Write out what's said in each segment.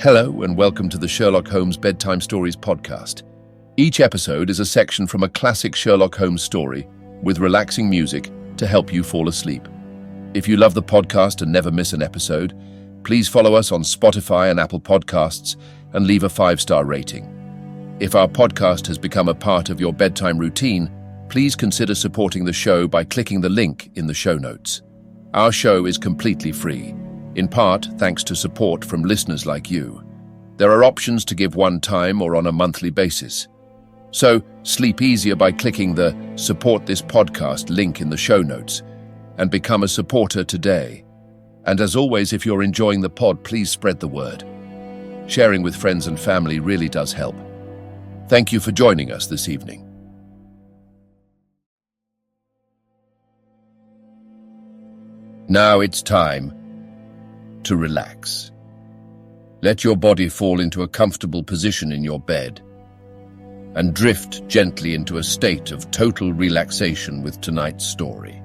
Hello and welcome to the Sherlock Holmes Bedtime Stories podcast. Each episode is a section from a classic Sherlock Holmes story with relaxing music to help you fall asleep. If you love the podcast and never miss an episode, please follow us on Spotify and Apple Podcasts and leave a 5-star rating. If our podcast has become a part of your bedtime routine, please consider supporting the show by clicking the link in the show notes. Our show is completely free, in part thanks to support from listeners like you. There are options to give one time or on a monthly basis. So sleep easier by clicking the Support This Podcast link in the show notes and become a supporter today. And as always, if you're enjoying the pod, please spread the word. Sharing with friends and family really does help. Thank you for joining us this evening. Now it's time to relax. Let your body fall into a comfortable position in your bed and drift gently into a state of total relaxation with tonight's story.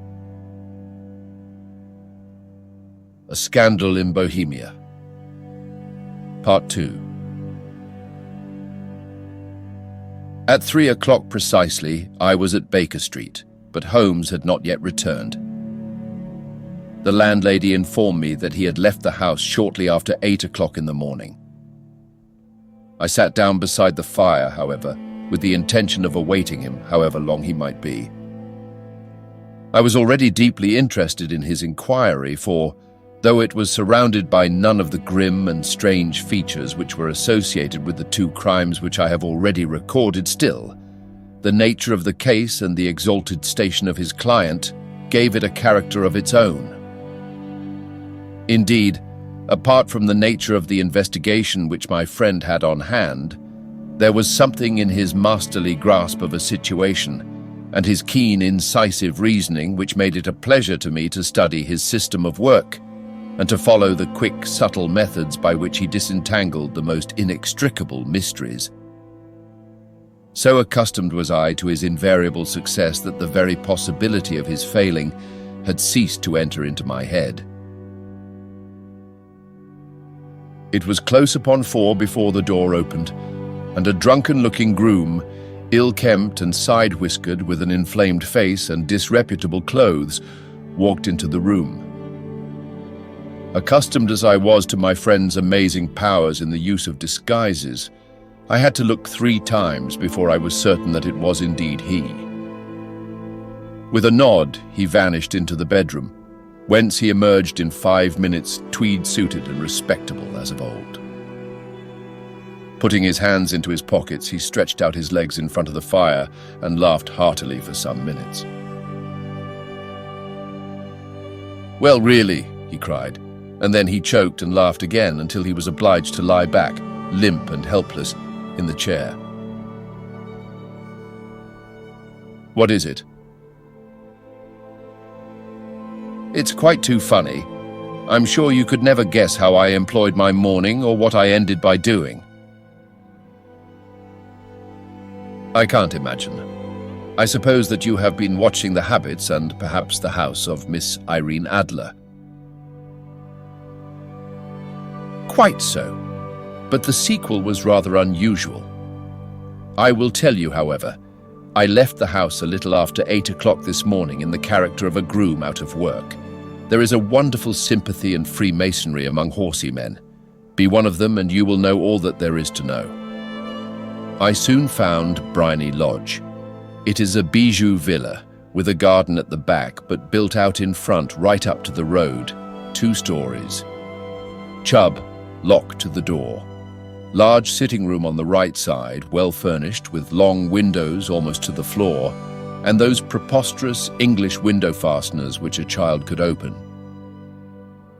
A Scandal in Bohemia, Part 2. At 3 o'clock precisely, I was at Baker Street, but Holmes had not yet returned. The landlady informed me that he had left the house shortly after 8 o'clock in the morning. I sat down beside the fire, however, with the intention of awaiting him, however long he might be. I was already deeply interested in his inquiry, for, though it was surrounded by none of the grim and strange features which were associated with the two crimes which I have already recorded, still, the nature of the case and the exalted station of his client gave it a character of its own. Indeed, apart from the nature of the investigation which my friend had on hand, there was something in his masterly grasp of a situation and his keen, incisive reasoning which made it a pleasure to me to study his system of work and to follow the quick, subtle methods by which he disentangled the most inextricable mysteries. So accustomed was I to his invariable success that the very possibility of his failing had ceased to enter into my head. It was close upon 4 before the door opened, and a drunken-looking groom, ill-kempt and side-whiskered with an inflamed face and disreputable clothes, walked into the room. Accustomed as I was to my friend's amazing powers in the use of disguises, I had to look 3 times before I was certain that it was indeed he. With a nod, he vanished into the bedroom, whence he emerged in 5 minutes, tweed-suited and respectable as of old. Putting his hands into his pockets, he stretched out his legs in front of the fire and laughed heartily for some minutes. "Well, really," he cried, and then he choked and laughed again until he was obliged to lie back, limp and helpless, in the chair. "What is it?" "It's quite too funny. I'm sure you could never guess how I employed my morning or what I ended by doing." "I can't imagine. I suppose that you have been watching the habits and perhaps the house of Miss Irene Adler." "Quite so, but the sequel was rather unusual. I will tell you, however. I left the house a little after 8 o'clock this morning in the character of a groom out of work. There is a wonderful sympathy and freemasonry among horsey men. Be one of them and you will know all that there is to know. I soon found Bryony Lodge. It is a bijou villa with a garden at the back but built out in front right up to the road, 2 stories. Chubb, lock to the door. Large sitting room on the right side, well furnished with long windows almost to the floor, and those preposterous English window fasteners which a child could open.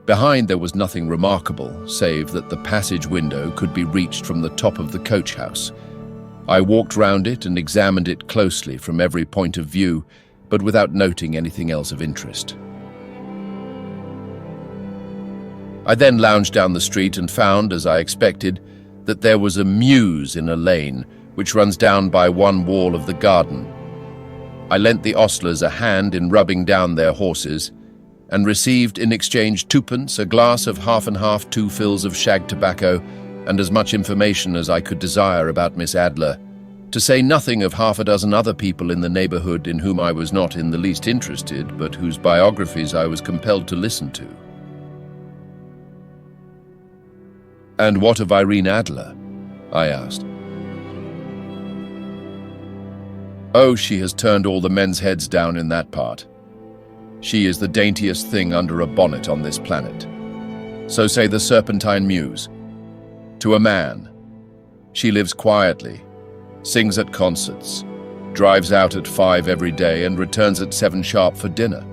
Behind there was nothing remarkable, save that the passage window could be reached from the top of the coach house. I walked round it and examined it closely from every point of view, but without noting anything else of interest. I then lounged down the street and found, as I expected, that there was a mews in a lane which runs down by one wall of the garden. I lent the ostlers a hand in rubbing down their horses, and received in exchange 2 pence, a glass of half and half, 2 fills of shag tobacco, and as much information as I could desire about Miss Adler, to say nothing of half a dozen other people in the neighborhood in whom I was not in the least interested, but whose biographies I was compelled to listen to. "And what of Irene Adler?" I asked. "Oh, she has turned all the men's heads down in that part. She is the daintiest thing under a bonnet on this planet. So say the Serpentine Muse. To a man. She lives quietly, sings at concerts, drives out at 5 every day and returns at 7 sharp for dinner.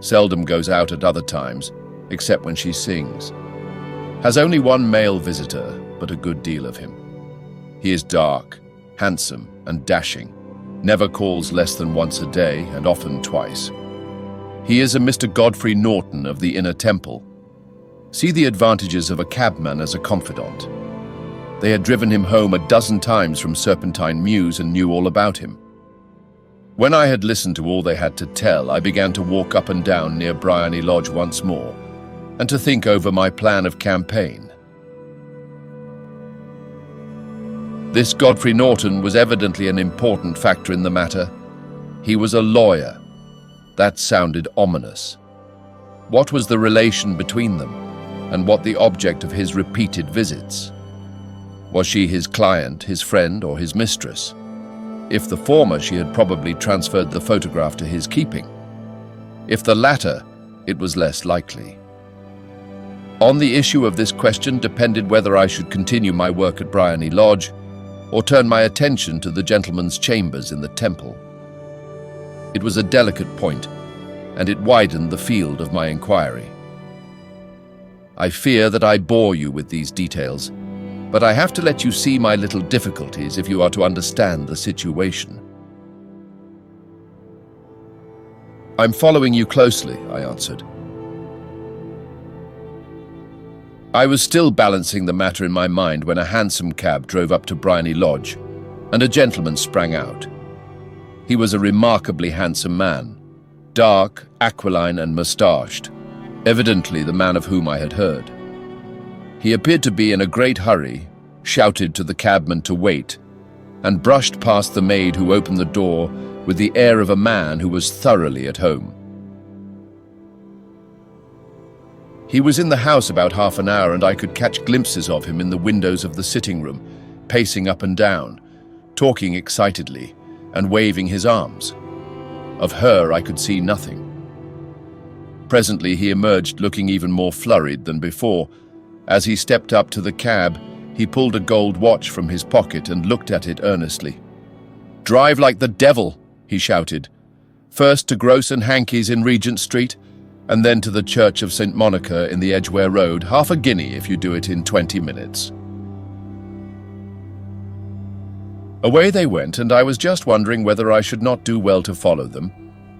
Seldom goes out at other times, except when she sings. Has only one male visitor, but a good deal of him. He is dark, handsome, and dashing, never calls less than once a day, and often twice. He is a Mr. Godfrey Norton of the Inner Temple. See the advantages of a cabman as a confidant. They had driven him home a dozen times from Serpentine Mews and knew all about him. When I had listened to all they had to tell, I began to walk up and down near Bryony Lodge once more, and to think over my plan of campaign. This Godfrey Norton was evidently an important factor in the matter. He was a lawyer. That sounded ominous. What was the relation between them, and what the object of his repeated visits? Was she his client, his friend, or his mistress? If the former, she had probably transferred the photograph to his keeping. If the latter, it was less likely. On the issue of this question depended whether I should continue my work at Bryony Lodge or turn my attention to the gentleman's chambers in the temple. It was a delicate point, and it widened the field of my inquiry. I fear that I bore you with these details, but I have to let you see my little difficulties if you are to understand the situation. "I'm following you closely," I answered. I was still balancing the matter in my mind when a hansom cab drove up to Bryony Lodge, and a gentleman sprang out. He was a remarkably handsome man, dark, aquiline, and moustached, evidently the man of whom I had heard. He appeared to be in a great hurry, shouted to the cabman to wait, and brushed past the maid who opened the door with the air of a man who was thoroughly at home. He was in the house about half an hour, and I could catch glimpses of him in the windows of the sitting room, pacing up and down, talking excitedly, and waving his arms. Of her I could see nothing. Presently he emerged looking even more flurried than before. As he stepped up to the cab, he pulled a gold watch from his pocket and looked at it earnestly. "Drive like the devil," he shouted. "First to Gross and Hankey's in Regent Street, and then to the Church of St. Monica in the Edgware Road. Half a guinea if you do it in 20 minutes. Away they went, and I was just wondering whether I should not do well to follow them,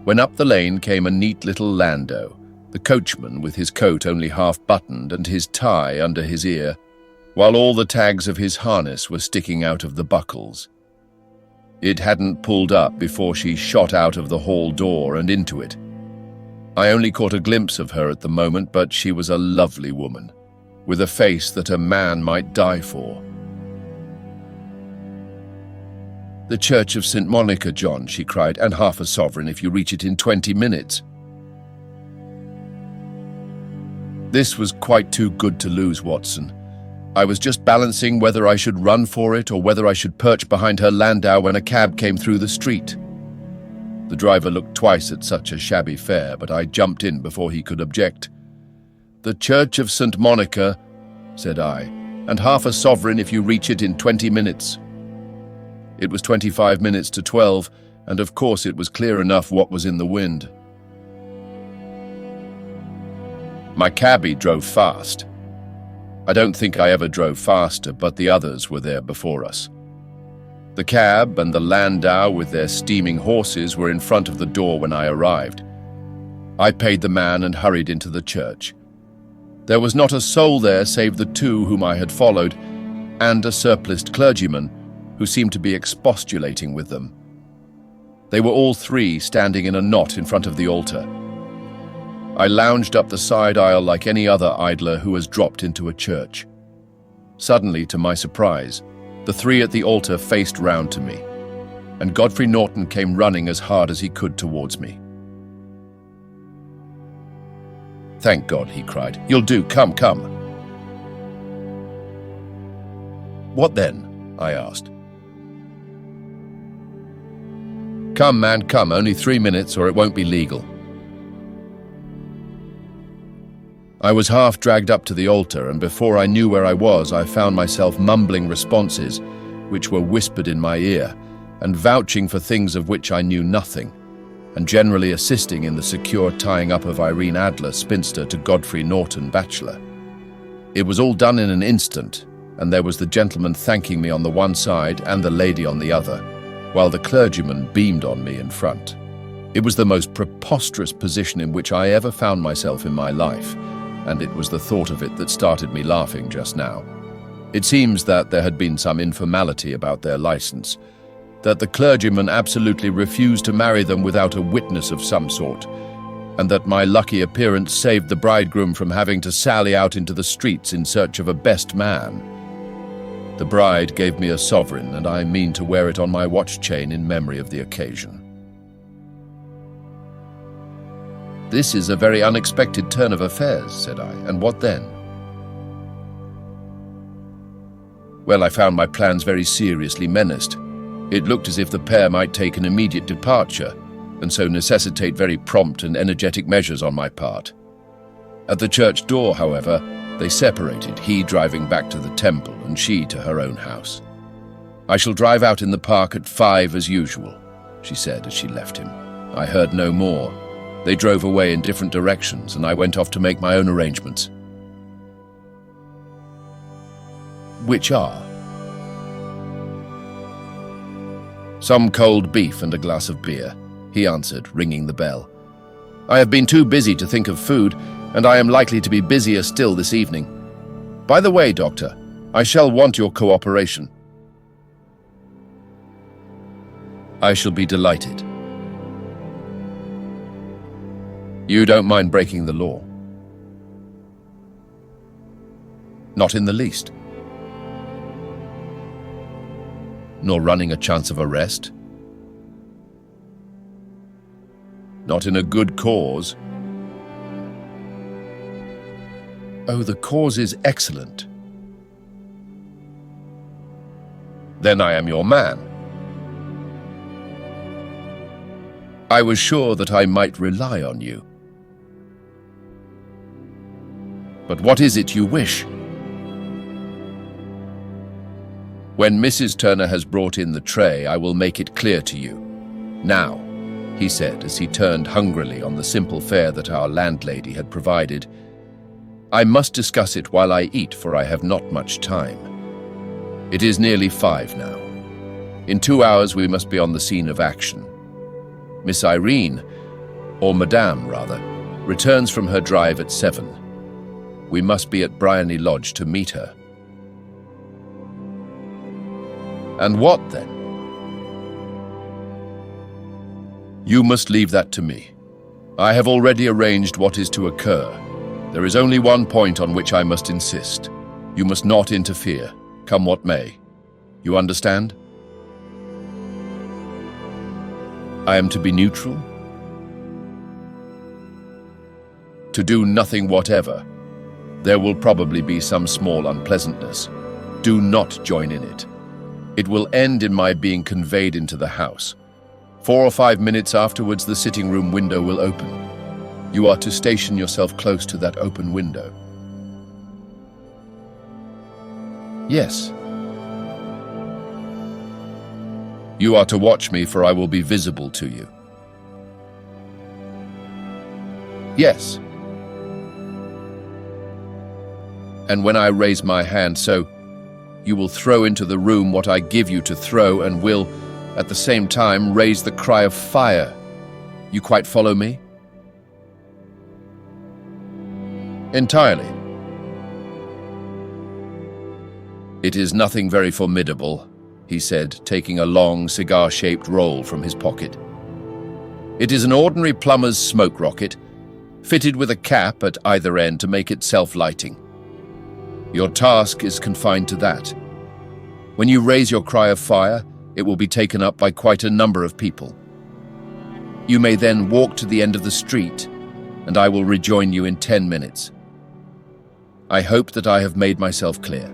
when up the lane came a neat little landau, the coachman with his coat only half buttoned and his tie under his ear, while all the tags of his harness were sticking out of the buckles. It hadn't pulled up before she shot out of the hall door and into it. I only caught a glimpse of her at the moment, but she was a lovely woman, with a face that a man might die for. "The Church of St. Monica, John," she cried, "and half a sovereign if you reach it in 20 minutes. This was quite too good to lose, Watson. I was just balancing whether I should run for it or whether I should perch behind her landau when a cab came through the street. The driver looked twice at such a shabby fare, but I jumped in before he could object. "The Church of St. Monica," said I, "and half a sovereign if you reach it in 20 minutes. It was 25 minutes to 12, and of course it was clear enough what was in the wind. My cabby drove fast. I don't think I ever drove faster, but the others were there before us. The cab and the landau with their steaming horses were in front of the door when I arrived. I paid the man and hurried into the church. There was not a soul there save the two whom I had followed, and a surpliced clergyman who seemed to be expostulating with them. They were all three standing in a knot in front of the altar. I lounged up the side aisle like any other idler who has dropped into a church. Suddenly, to my surprise, the three at the altar faced round to me, and Godfrey Norton came running as hard as he could towards me. "Thank God," he cried. "You'll do. Come, come." "What then?" I asked. "Come, man, come. Only 3 minutes, or it won't be legal." I was half dragged up to the altar, and before I knew where I was, I found myself mumbling responses which were whispered in my ear, and vouching for things of which I knew nothing, and generally assisting in the secure tying up of Irene Adler, spinster, to Godfrey Norton, bachelor. It was all done in an instant, and there was the gentleman thanking me on the one side and the lady on the other, while the clergyman beamed on me in front. It was the most preposterous position in which I ever found myself in my life, and it was the thought of it that started me laughing just now. It seems that there had been some informality about their license, that the clergyman absolutely refused to marry them without a witness of some sort, and that my lucky appearance saved the bridegroom from having to sally out into the streets in search of a best man. The bride gave me a sovereign, and I mean to wear it on my watch chain in memory of the occasion. "This is a very unexpected turn of affairs," said I. "And what then?" "Well, I found my plans very seriously menaced. It looked as if the pair might take an immediate departure, and so necessitate very prompt and energetic measures on my part. At the church door, however, they separated, he driving back to the temple and she to her own house. "I shall drive out in the park at 5 as usual," she said as she left him. I heard no more. They drove away in different directions, and I went off to make my own arrangements. "Which are?" "Some cold beef and a glass of beer," he answered, ringing the bell. "I have been too busy to think of food, and I am likely to be busier still this evening. By the way, Doctor, I shall want your cooperation." "I shall be delighted." "You don't mind breaking the law?" "Not in the least." "Nor running a chance of arrest?" "Not in a good cause?" "Oh, the cause is excellent." "Then I am your man." "I was sure that I might rely on you." "But what is it you wish?" "When Mrs. Turner has brought in the tray, I will make it clear to you. Now," he said as he turned hungrily on the simple fare that our landlady had provided, "I must discuss it while I eat, for I have not much time. It is nearly 5 now. In 2 hours we must be on the scene of action. Miss Irene, or Madame rather, returns from her drive at 7. We must be at Briony Lodge to meet her." "And what then?" "You must leave that to me. I have already arranged what is to occur. There is only one point on which I must insist. You must not interfere, come what may. You understand?" "I am to be neutral?" "To do nothing whatever. There will probably be some small unpleasantness. Do not join in it. It will end in my being conveyed into the house. 4 or 5 minutes afterwards, the sitting room window will open. You are to station yourself close to that open window." "Yes." "You are to watch me, for I will be visible to you." "Yes." "And when I raise my hand, so, you will throw into the room what I give you to throw, and will, at the same time, raise the cry of fire. You quite follow me?" "Entirely." "It is nothing very formidable," he said, taking a long, cigar-shaped roll from his pocket. "It is an ordinary plumber's smoke rocket, fitted with a cap at either end to make it self-lighting. Your task is confined to that. When you raise your cry of fire, it will be taken up by quite a number of people. You may then walk to the end of the street, and I will rejoin you in 10 minutes. I hope that I have made myself clear.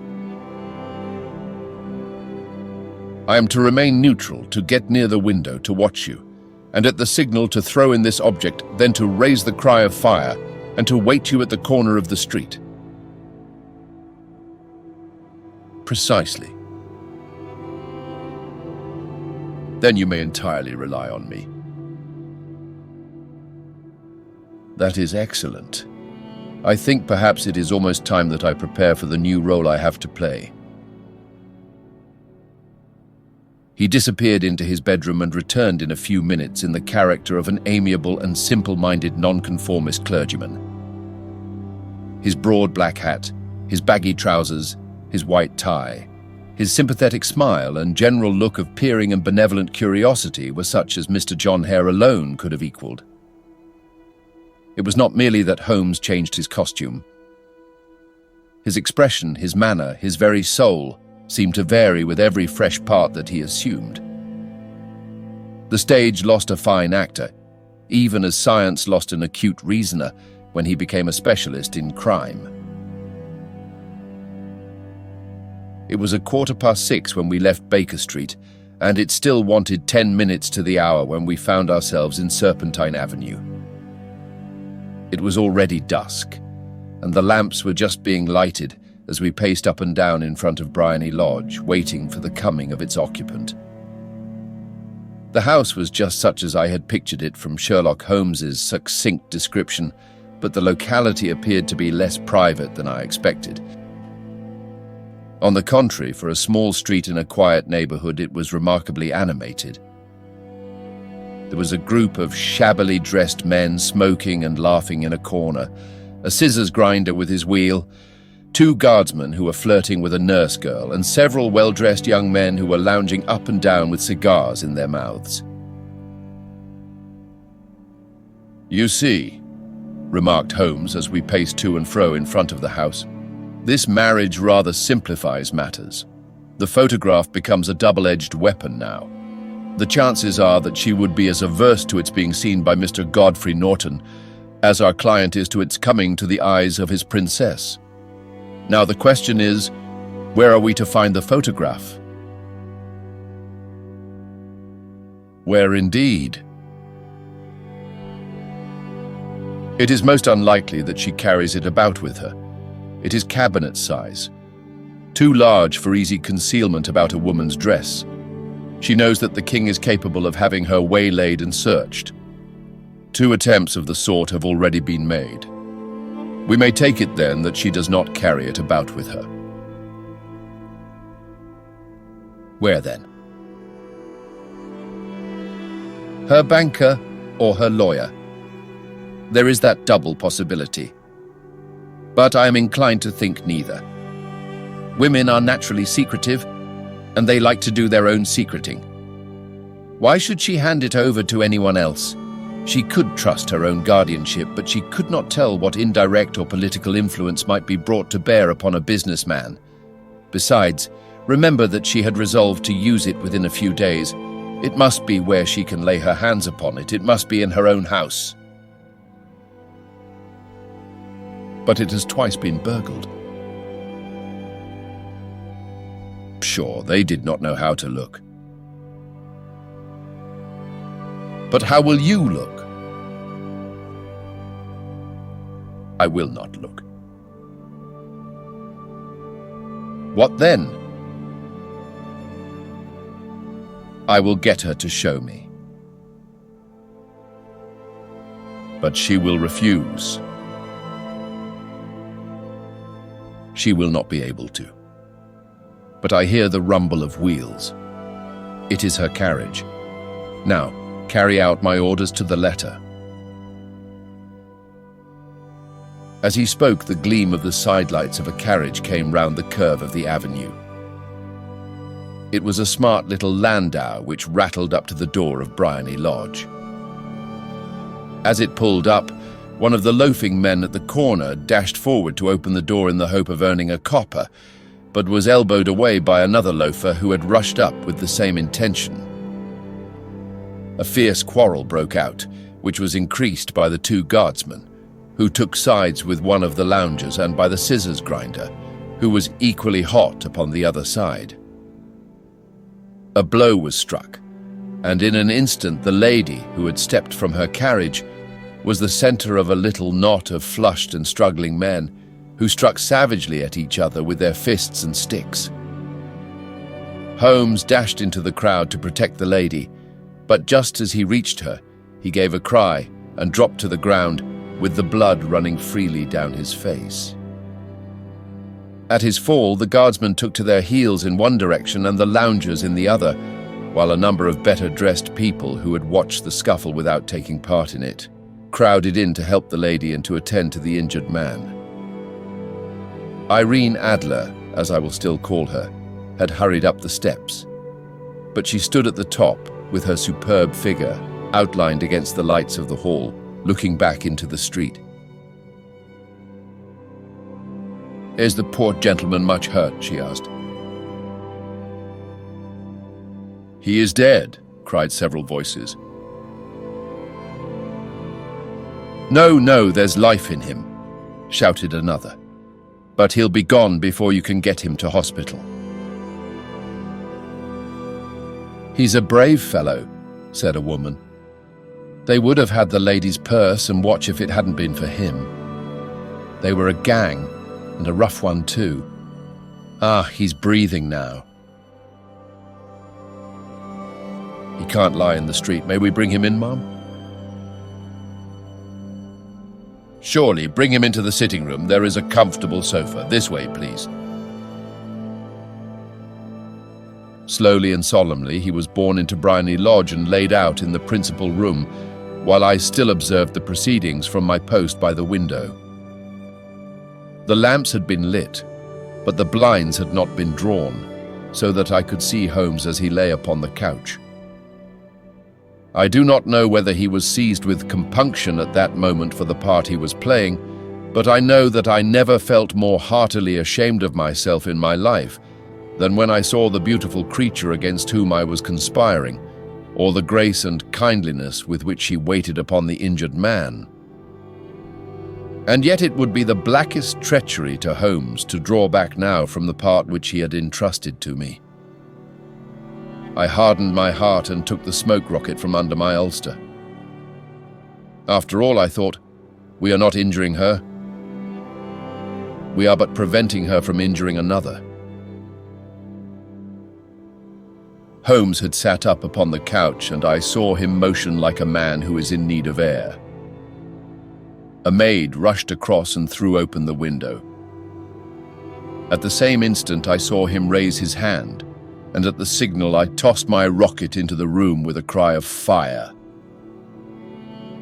I am to remain neutral, to get near the window to watch you, and at the signal to throw in this object, then to raise the cry of fire, and to wait you at the corner of the street. Precisely. Then you may entirely rely on me. That is excellent. I think perhaps it is almost time that I prepare for the new role I have to play. He disappeared into his bedroom and returned in a few minutes in the character of an amiable and simple-minded nonconformist clergyman. His broad black hat, his baggy trousers, his white tie, his sympathetic smile and general look of peering and benevolent curiosity were such as Mr. John Hare alone could have equalled. It was not merely that Holmes changed his costume. His expression, his manner, his very soul seemed to vary with every fresh part that he assumed. The stage lost a fine actor, even as science lost an acute reasoner when he became a specialist in crime. It was 6:15 when we left Baker Street, and it still wanted 10 minutes to the hour when we found ourselves in Serpentine Avenue. It was already dusk, and the lamps were just being lighted as we paced up and down in front of Bryony Lodge, waiting for the coming of its occupant. The house was just such as I had pictured it from Sherlock Holmes's succinct description, but the locality appeared to be less private than I expected. On the contrary, for a small street in a quiet neighborhood, it was remarkably animated. There was a group of shabbily dressed men smoking and laughing in a corner, a scissors grinder with his wheel, 2 guardsmen who were flirting with a nurse girl, and several well-dressed young men who were lounging up and down with cigars in their mouths. "You see," remarked Holmes as we paced to and fro in front of the house, "this marriage rather simplifies matters. The photograph becomes a double-edged weapon now. The chances are that she would be as averse to its being seen by Mr. Godfrey Norton as our client is to its coming to the eyes of his princess. Now the question is, where are we to find the photograph?" "Where indeed?" "It is most unlikely that she carries it about with her. It is cabinet size, too large for easy concealment about a woman's dress. She knows that the king is capable of having her waylaid and searched. 2 attempts of the sort have already been made. We may take it then that she does not carry it about with her." "Where then?" "Her banker or her lawyer. There is that double possibility. But I am inclined to think neither. Women are naturally secretive, and they like to do their own secreting. Why should she hand it over to anyone else? She could trust her own guardianship, but she could not tell what indirect or political influence might be brought to bear upon a businessman. Besides, remember that she had resolved to use it within a few days. It must be where she can lay her hands upon it. It must be in her own house." "But it has twice been burgled." "Sure, they did not know how to look." "But how will you look?" "I will not look." "What then?" "I will get her to show me." "But she will refuse." "She will not be able to. But I hear the rumble of wheels. It is her carriage. Now, carry out my orders to the letter." As he spoke, the gleam of the sidelights of a carriage came round the curve of the avenue. It was a smart little landau which rattled up to the door of Bryony Lodge. As it pulled up, One of the loafing men at the corner dashed forward to open the door in the hope of earning a copper, but was elbowed away by another loafer who had rushed up with the same intention. A fierce quarrel broke out, which was increased by the two guardsmen, who took sides with one of the loungers and by the scissors grinder, who was equally hot upon the other side. A blow was struck, and in an instant the lady, who had stepped from her carriage, was the center of a little knot of flushed and struggling men who struck savagely at each other with their fists and sticks. Holmes dashed into the crowd to protect the lady, but just as he reached her, he gave a cry and dropped to the ground with the blood running freely down his face. At his fall, the guardsmen took to their heels in one direction and the loungers in the other, while a number of better-dressed people who had watched the scuffle without taking part in it crowded in to help the lady and to attend to the injured man. Irene Adler, as I will still call her, had hurried up the steps, but she stood at the top with her superb figure outlined against the lights of the hall, looking back into the street. "Is the poor gentleman much hurt?" she asked. "He is dead," cried several voices. "No, no, there's life in him," shouted another. "But he'll be gone before you can get him to hospital." "He's a brave fellow," said a woman. "They would have had the lady's purse and watch if it hadn't been for him. They were a gang, and a rough one too. Ah, he's breathing now. He can't lie in the street. May we bring him in, Ma'am?" "Surely, bring him into the sitting room. There is a comfortable sofa. This way, please." Slowly and solemnly, he was borne into Briony Lodge and laid out in the principal room, while I still observed the proceedings from my post by the window. The lamps had been lit, but the blinds had not been drawn, so that I could see Holmes as he lay upon the couch. I do not know whether he was seized with compunction at that moment for the part he was playing, but I know that I never felt more heartily ashamed of myself in my life than when I saw the beautiful creature against whom I was conspiring, or the grace and kindliness with which he waited upon the injured man. And yet it would be the blackest treachery to Holmes to draw back now from the part which he had entrusted to me. I hardened my heart and took the smoke rocket from under my ulster. After all, I thought, we are not injuring her. We are but preventing her from injuring another. Holmes had sat up upon the couch, and I saw him motion like a man who is in need of air. A maid rushed across and threw open the window. At the same instant, I saw him raise his hand, and at the signal I tossed my rocket into the room with a cry of fire.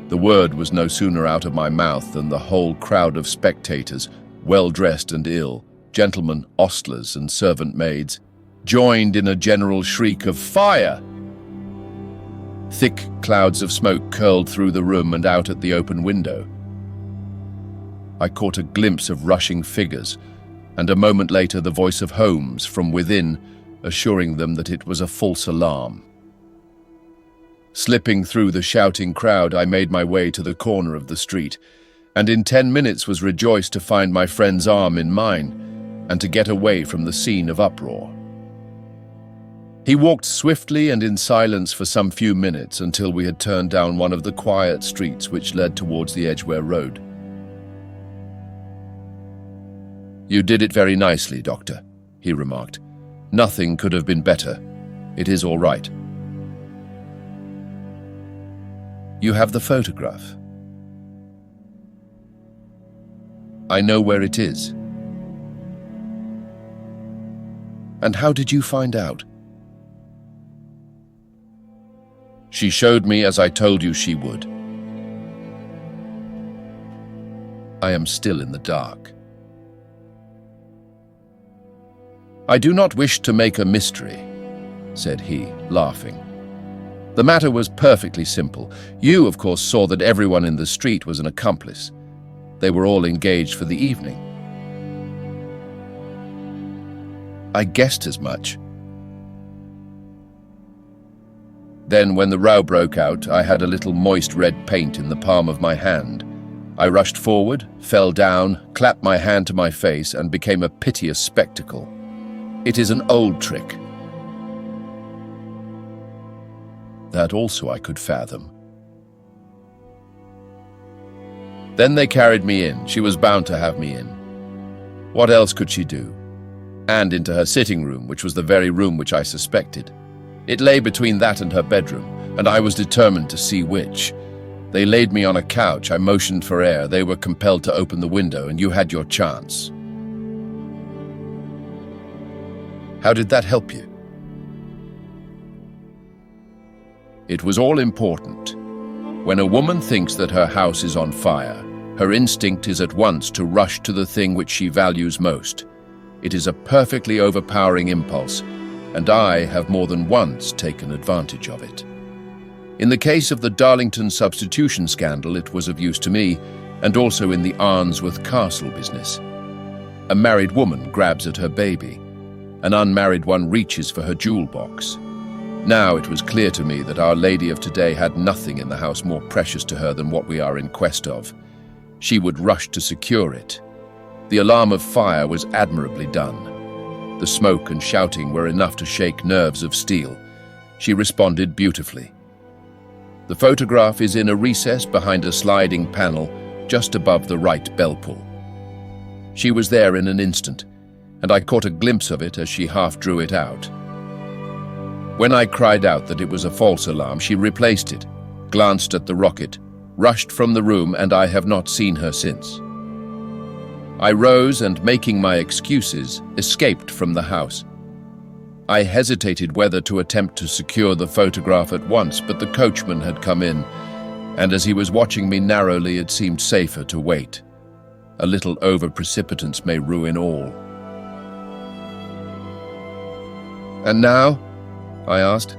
The word was no sooner out of my mouth than the whole crowd of spectators, well-dressed and ill, gentlemen, ostlers and servant maids, joined in a general shriek of fire. Thick clouds of smoke curled through the room and out at the open window. I caught a glimpse of rushing figures, and a moment later the voice of Holmes from within, assuring them that it was a false alarm. Slipping through the shouting crowd, I made my way to the corner of the street, and in 10 minutes was rejoiced to find my friend's arm in mine, and to get away from the scene of uproar. He walked swiftly and in silence for some few minutes until we had turned down one of the quiet streets which led towards the Edgware Road. "You did it very nicely, Doctor," he remarked. "Nothing could have been better. It is all right." "You have the photograph?" "I know where it is." "And how did you find out?" "She showed me as I told you she would." I am still in the dark. "I do not wish to make a mystery," said he, laughing. The matter was perfectly simple. You, of course, saw that everyone in the street was an accomplice. They were all engaged for the evening. I guessed as much. Then, when the row broke out, I had a little moist red paint in the palm of my hand. I rushed forward, fell down, clapped my hand to my face, and became a piteous spectacle. It is an old trick. That also I could fathom. Then they carried me in. She was bound to have me in. What else could she do? And into her sitting room, which was the very room which I suspected. It lay between that and her bedroom, and I was determined to see which. They laid me on a couch. I motioned for air. They were compelled to open the window, and you had your chance. How did that help you? It was all important. When a woman thinks that her house is on fire, her instinct is at once to rush to the thing which she values most. It is a perfectly overpowering impulse, and I have more than once taken advantage of it. In the case of the Darlington substitution scandal, it was of use to me, and also in the Arnsworth Castle business. A married woman grabs at her baby. An unmarried one reaches for her jewel box. Now it was clear to me that Our Lady of today had nothing in the house more precious to her than what we are in quest of. She would rush to secure it. The alarm of fire was admirably done. The smoke and shouting were enough to shake nerves of steel. She responded beautifully. The photograph is in a recess behind a sliding panel just above the right bell pull. She was there in an instant, and I caught a glimpse of it as she half drew it out. When I cried out that it was a false alarm, she replaced it, glanced at the rocket, rushed from the room, and I have not seen her since. I rose and, making my excuses, escaped from the house. I hesitated whether to attempt to secure the photograph at once, but the coachman had come in, and as he was watching me narrowly, it seemed safer to wait. A little over-precipitance may ruin all. "And now?" I asked.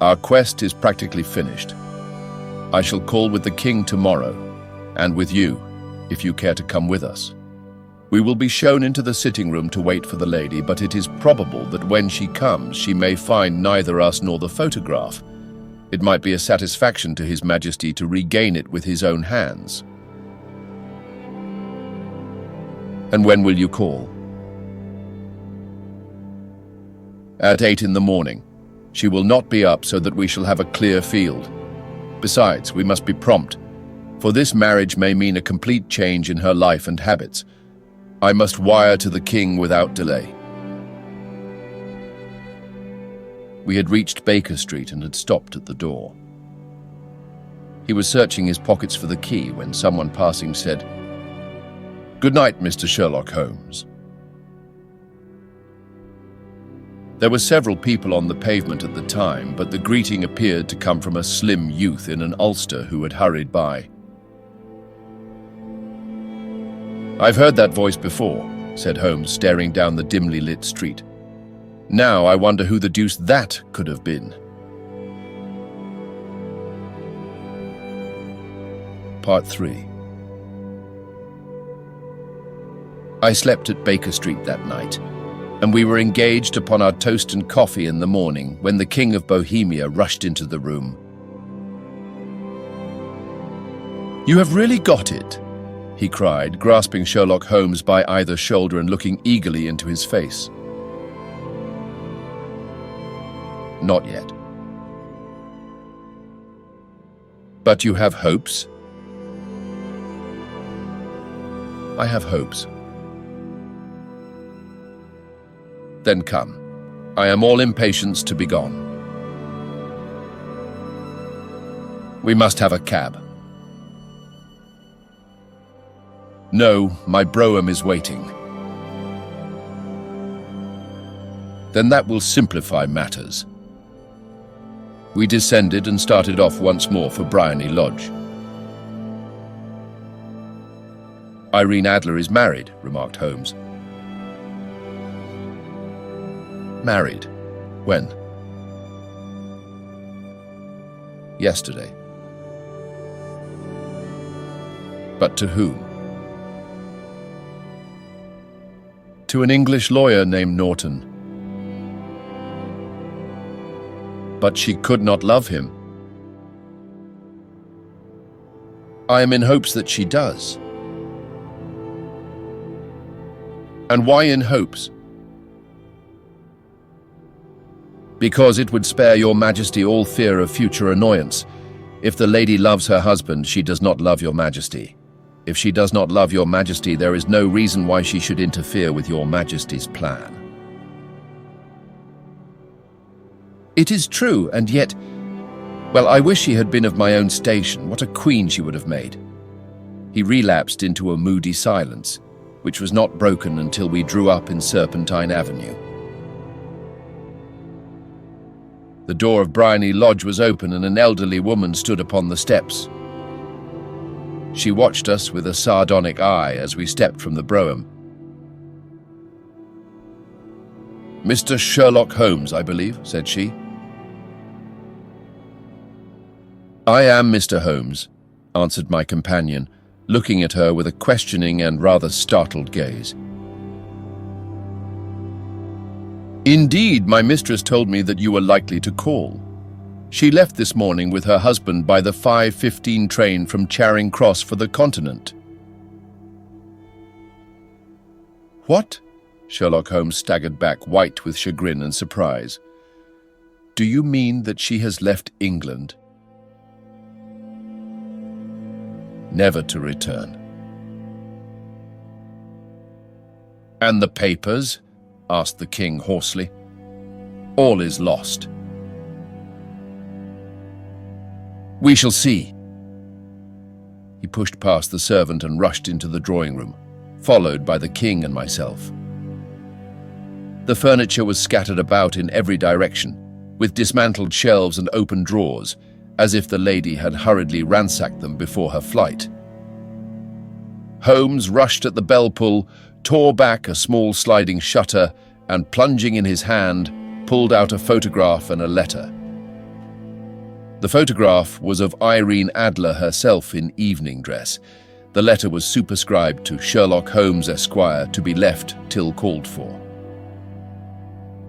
"Our quest is practically finished. I shall call with the king tomorrow, and with you, if you care to come with us. We will be shown into the sitting room to wait for the lady, but it is probable that when she comes, she may find neither us nor the photograph. It might be a satisfaction to His Majesty to regain it with his own hands." "And when will you call?" "At 8 in the morning. She will not be up so that we shall have a clear field. Besides, we must be prompt, for this marriage may mean a complete change in her life and habits. I must wire to the king without delay." We had reached Baker Street and had stopped at the door. He was searching his pockets for the key when someone passing said, "Good night, Mr. Sherlock Holmes." There were several people on the pavement at the time, but the greeting appeared to come from a slim youth in an ulster who had hurried by. "I've heard that voice before," said Holmes, staring down the dimly lit street. "Now I wonder who the deuce that could have been." Part 3. I slept at Baker Street that night, and we were engaged upon our toast and coffee in the morning when the King of Bohemia rushed into the room. "You have really got it," he cried, grasping Sherlock Holmes by either shoulder and looking eagerly into his face. "Not yet." "But you have hopes?" "I have hopes." "Then come. I am all impatience to be gone." "We must have a cab." "No, my brougham is waiting." "Then that will simplify matters." We descended and started off once more for Briony Lodge. "Irene Adler is married," remarked Holmes. "Married? When?" yesterday. But to whom? To an English lawyer named Norton. But she could not love him. I am in hopes that she does. And why in hopes? Because it would spare your majesty all fear of future annoyance. If the lady loves her husband, she does not love your majesty. If she does not love your majesty, there is no reason why she should interfere with your majesty's plan. It is true, and yet, well, I wish she had been of my own station. What a queen she would have made. He relapsed into a moody silence, which was not broken until we drew up in Serpentine Avenue. The door of Briony Lodge was open and an elderly woman stood upon the steps. She watched us with a sardonic eye as we stepped from the brougham. "Mr. Sherlock Holmes, I believe," said she. "I am Mr. Holmes," answered my companion, looking at her with a questioning and rather startled gaze. "Indeed, my mistress told me that you were likely to call. She left this morning with her husband by the 5:15 train from Charing Cross for the continent." "What?" Sherlock Holmes staggered back, white with chagrin and surprise. "Do you mean that she has left England?" "Never to return." "And the papers?" asked the king hoarsely. "All is lost." "We shall see." He pushed past the servant and rushed into the drawing room, followed by the king and myself. The furniture was scattered about in every direction, with dismantled shelves and open drawers, as if the lady had hurriedly ransacked them before her flight. Holmes rushed at the bell pull, tore back a small sliding shutter, and plunging in his hand, pulled out a photograph and a letter. The photograph was of Irene Adler herself in evening dress. The letter was superscribed to Sherlock Holmes, Esquire, to be left till called for.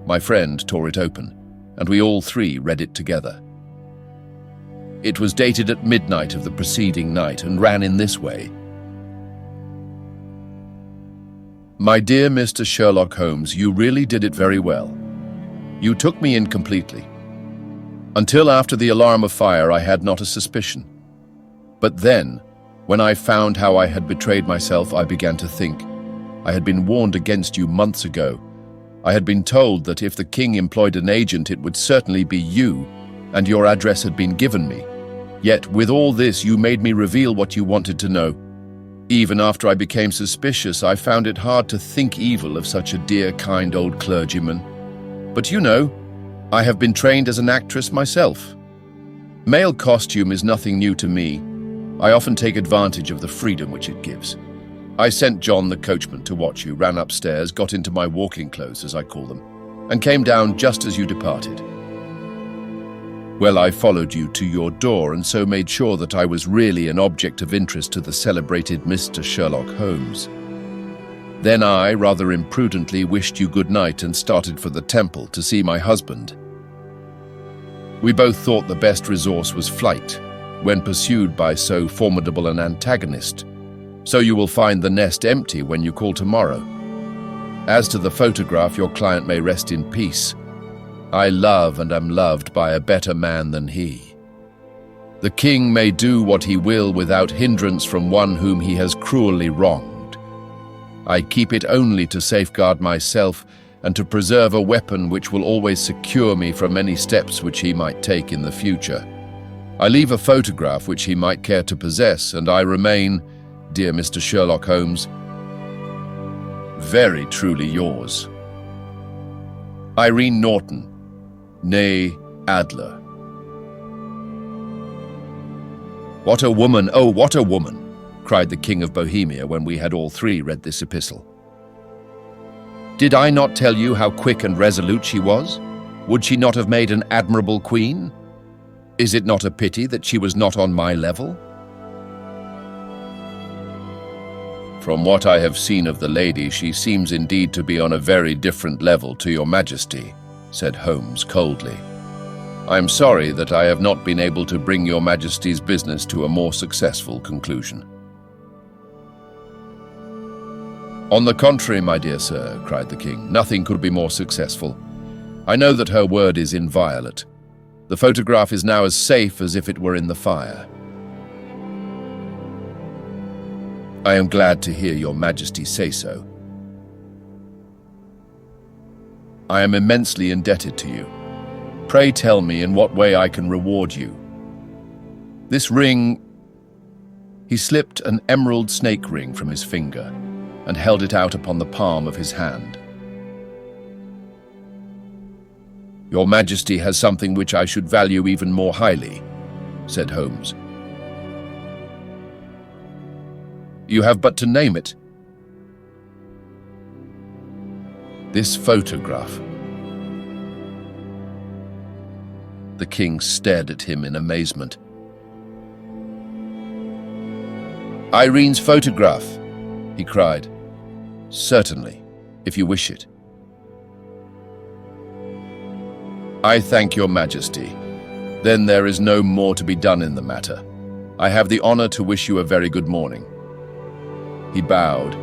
My friend tore it open, and we all three read it together. It was dated at midnight of the preceding night and ran in this way. "My dear Mr. Sherlock Holmes, you really did it very well. You took me in completely. Until after the alarm of fire, I had not a suspicion. But then, when I found how I had betrayed myself, I began to think. I had been warned against you months ago. I had been told that if the king employed an agent, it would certainly be you, and your address had been given me. Yet, with all this, you made me reveal what you wanted to know. Even after I became suspicious, I found it hard to think evil of such a dear, kind old clergyman. But you know, I have been trained as an actress myself. Male costume is nothing new to me. I often take advantage of the freedom which it gives. I sent John the coachman to watch you, ran upstairs, got into my walking clothes, as I call them, and came down just as you departed. Well, I followed you to your door and so made sure that I was really an object of interest to the celebrated Mr. Sherlock Holmes. Then I, rather imprudently, wished you good night and started for the temple to see my husband. We both thought the best resource was flight, when pursued by so formidable an antagonist. So you will find the nest empty when you call tomorrow. As to the photograph, your client may rest in peace. I love and am loved by a better man than he. The king may do what he will without hindrance from one whom he has cruelly wronged. I keep it only to safeguard myself and to preserve a weapon which will always secure me from any steps which he might take in the future. I leave a photograph which he might care to possess, and I remain, dear Mr. Sherlock Holmes, very truly yours, Irene Norton, née Adler. What a woman, oh, what a woman, cried the King of Bohemia when we had all three read this epistle. Did I not tell you how quick and resolute she was? Would she not have made an admirable queen? Is it not a pity that she was not on my level? From what I have seen of the lady, she seems indeed to be on a very different level to your Majesty, said Holmes coldly. I am sorry that I have not been able to bring your Majesty's business to a more successful conclusion. On the contrary, my dear sir, cried the king, nothing could be more successful. I know that her word is inviolate. The photograph is now as safe as if it were in the fire. I am glad to hear your Majesty say so. I am immensely indebted to you. Pray tell me in what way I can reward you. This ring... He slipped an emerald snake ring from his finger and held it out upon the palm of his hand. Your Majesty has something which I should value even more highly, said Holmes. You have but to name it. This photograph. The king stared at him in amazement. Irene's photograph, he cried. Certainly, if you wish it. I thank your Majesty. Then there is no more to be done in the matter. I have the honor to wish you a very good morning. He bowed,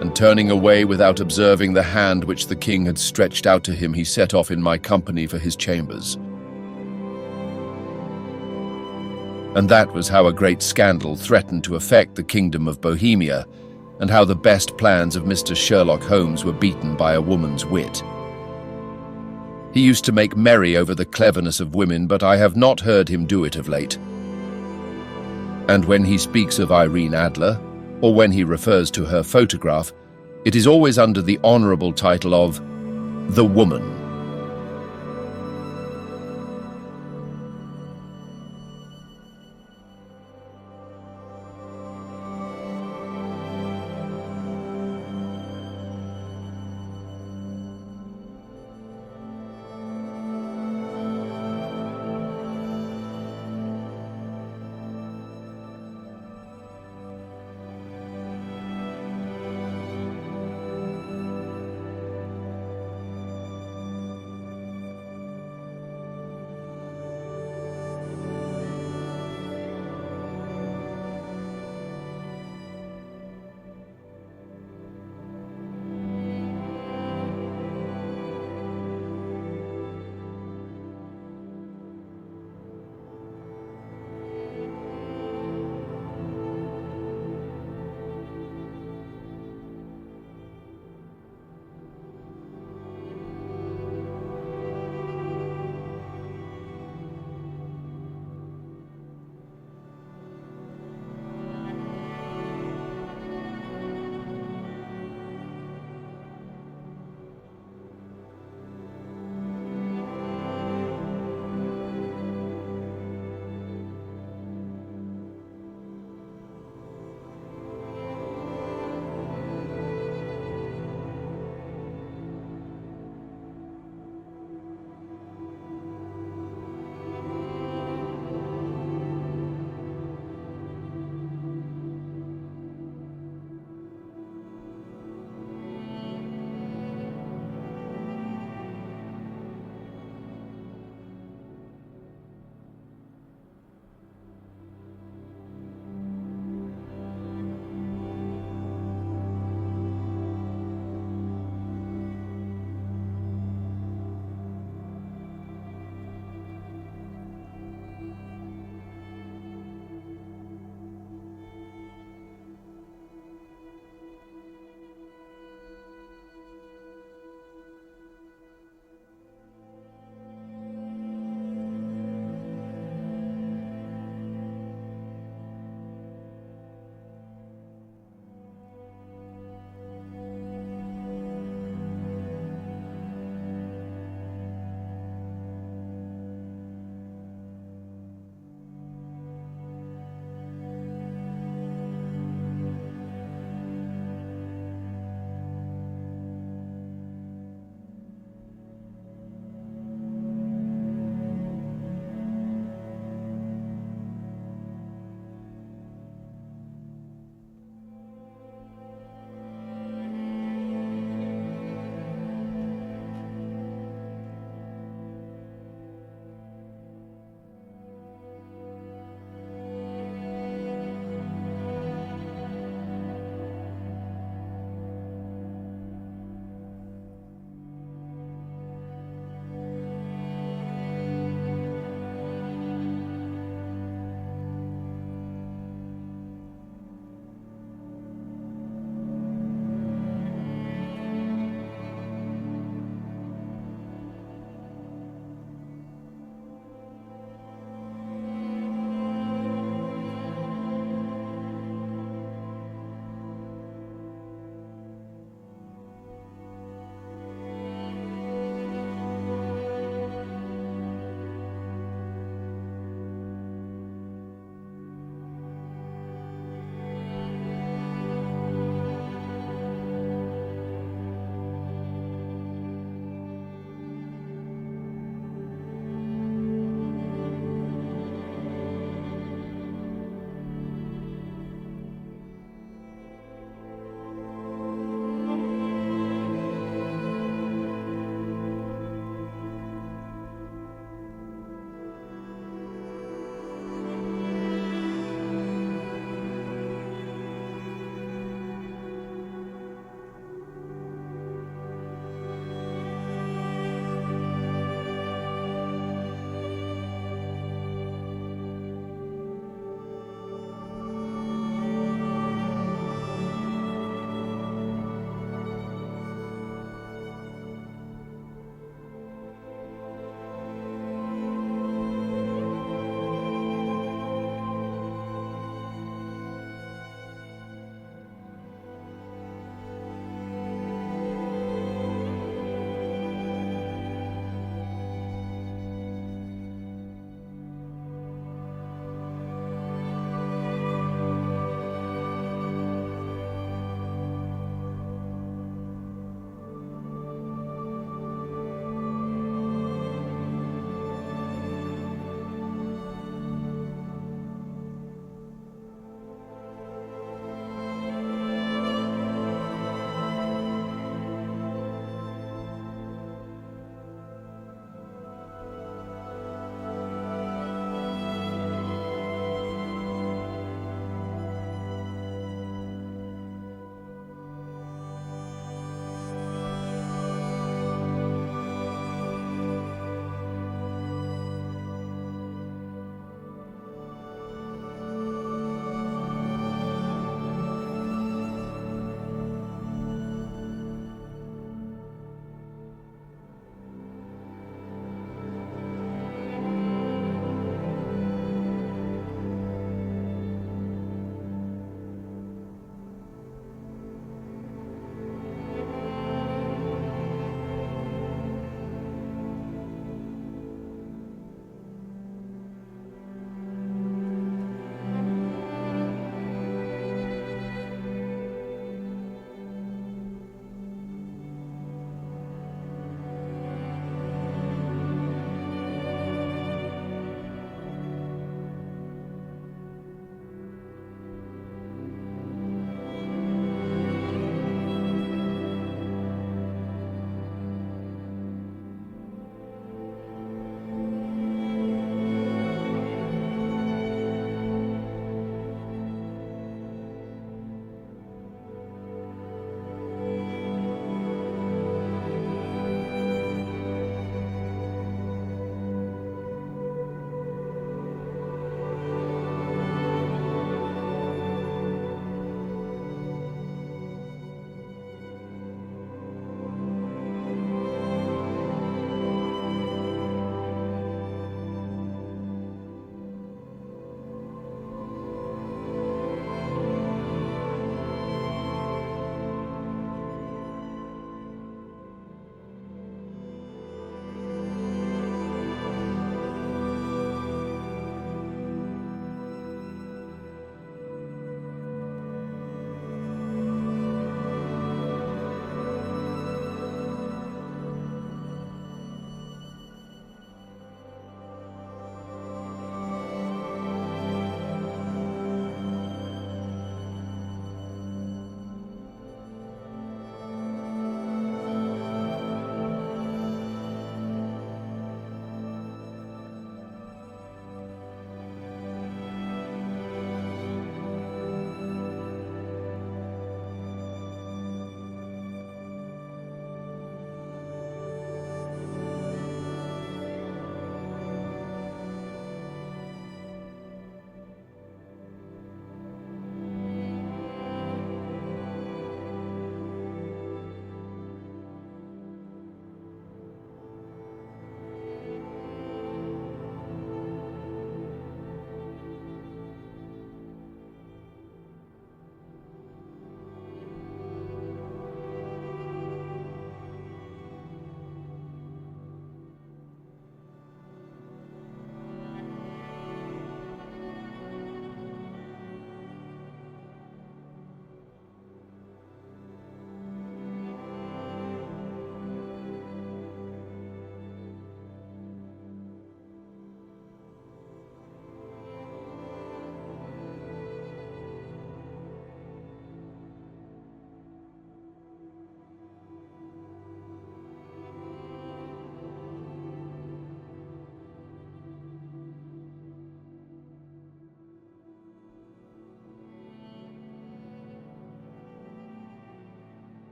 and turning away without observing the hand which the king had stretched out to him, he set off in my company for his chambers. And that was how a great scandal threatened to affect the kingdom of Bohemia, and how the best plans of Mr. Sherlock Holmes were beaten by a woman's wit. He used to make merry over the cleverness of women, but I have not heard him do it of late. And when he speaks of Irene Adler, or when he refers to her photograph, it is always under the honorable title of the woman.